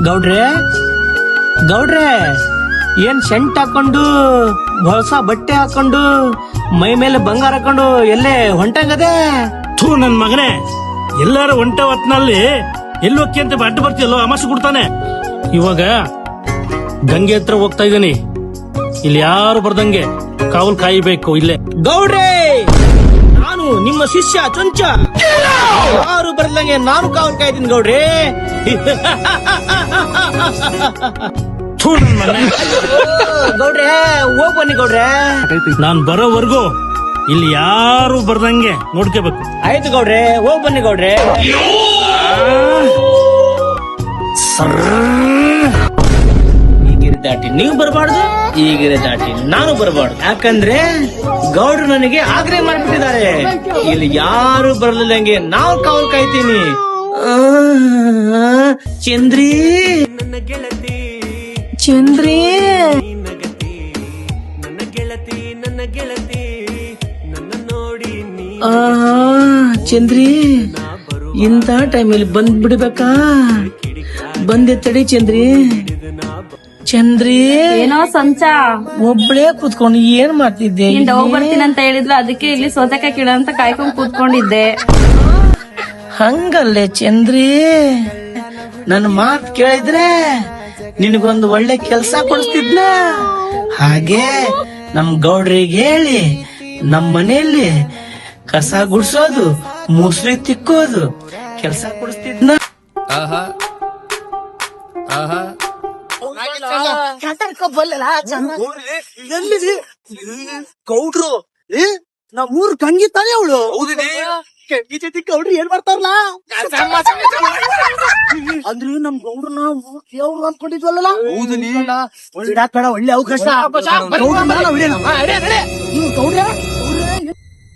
ಗೌಡ್ರೆ ಗೌಡ್ರೆ ಏನ್ ಶೆಂಟ್ ಹಾಕೊಂಡು ಹೊಸ ಬಟ್ಟೆ ಹಾಕೊಂಡು ಮೈ ಮೇಲೆ ಬಂಗಾರ ಹಾಕೊಂಡು ಎಲ್ಲೇ ಹೊಂಟಂಗದೆ? ಥೂ ನನ್ ಮಗನೇ, ಎಲ್ಲಾರ ಒಂಟ ಹೊತ್ನಲ್ಲಿ ಎಲ್ಲಿ ಹೋಗಿ ಅಂತ ಅಡ್ಡ ಬರ್ತೀಯಲ್ಲೋ ಅಮಾಸೆ ಕೊಡ್ತಾನೆ. ಇವಾಗ ಗಂಗೆ ಹತ್ರ ಹೋಗ್ತಾ ಇದೀನಿ. ಇಲ್ಲಿ ಯಾರು ಬರ್ದಂಗೆ ಕಾವಲ್ ಕಾಯಬೇಕು ಇಲ್ಲೇ. ಗೌಡ್ರೆ, ನಾನು ನಿಮ್ಮ ಶಿಷ್ಯ ಚೊಂಚ. ಯಾರು ಬರ್ದಂಗೆ ನಾನು ಕಾವಲ್ ಕಾಯ್ತೀನಿ ಗೌಡ್ರೆ. ಥೂ ನನ್ ಮಗನೇ, ಗೌಡ್ರೆ ಹೋಗ್ ಬನ್ನಿ ಗೌಡ್ರೆ. ನಾನ್ ಬರೋವರೆಗೂ ಇಲ್ಲಿ ಯಾರು ಬರ್ದಂಗೆ ನೋಡ್ಕೋಬೇಕು. ಆಯ್ತು ಗೌಡ್ರೆ, ಹೋಗ್ ಬನ್ನಿ ಗೌಡ್ರೆ. ಈಗಿರಿ ದಾಟಿ ನೀವು ಬರಬಾರ್ದು, ಈಗಿರಿ ದಾಟಿ ನಾನು ಬರಬಾರ್ದು. ಯಾಕಂದ್ರೆ ಗೌಡ್ರು ನನಗೆ ಆಗ್ರಹ ಮಾಡ್ಬಿಟ್ಟಿದ್ದಾರೆ. ಇಲ್ಲಿ ಯಾರು ಬರ್ಲಿಲ್ಲಂಗೆ ನಾವು ಕಾವಲ್ ಕಾಯ್ತೀನಿ. ಚಂದ್ರಿ ಚಂದ್ರಿ ಚಂದ್ರಿ, ಇಂಥ ಟೈಮಲ್ಲಿ ಬಂದ್ ಬಿಡ್ಬೇಕಾ? ಬಂದೆ ತಡಿ ಚಂದ್ರಿ. ಚಂದ್ರಿ, ಏನೋ ಸಂಚ ಒಬ್ಳೇ ಕೂತ್ಕೊಂಡು ಏನ್ ಮಾಡ್ತಿದ್ದೆ? ನೀನ್ ಹೋಗ್ ಬರ್ತೀನಿ ಅಂತ ಹೇಳಿದ್ರು, ಅದಕ್ಕೆ ಇಲ್ಲಿ ಸೌತೆಕಾಯಿ ಕಿಡ ಅಂತ ಕಾಯ್ಕೊಂಡ್ ಕೂತ್ಕೊಂಡಿದ್ದೆ. ಹಂಗಲ್ಲೇ ಚಂದ್ರಿ, ನನ್ನ ಮಾತ್ ಕೇಳಿದ್ರೆ ನಿನಗೊಂದು ಒಳ್ಳೆ ಕೆಲ್ಸ ಕೊಡಿಸ್ತಿದ್ನ. ಹಾಗೆ ನಮ್ ಗೌಡ್ರಿಗೆ ಹೇಳಿ ನಮ್ ಮನೆಯಲ್ಲಿ ಕಸ ಗುಡ್ಸೋದು, ಮುಸ್ರಿ ತಿಕ್ಕೋದು ಕೆಲ್ಸ ಕೊಡಿಸ್ತಿದ್ನ. ಗೌಡ್ರು ನಮ್ಮೂರ್ ಕಂಗಿ ತಾನೇ ಅವಳು. ಕಂಗಿ ಜೊತೆ ಗೌಡ್ರು ಏನ್ ಮಾಡ್ತಾರಲ್ಲ ಅಂದ್ರೆ ನಮ್ ಗೌಡ್ರನ್ನ ದೇವ್ರು ಅನ್ಕೊಂಡಿದ್ವಲ್ಲ. ಹೌದು, ನೀಡ ಬೇಡ, ಒಳ್ಳೆ ಅವಕಾಶ. ಗೌಡ್ರ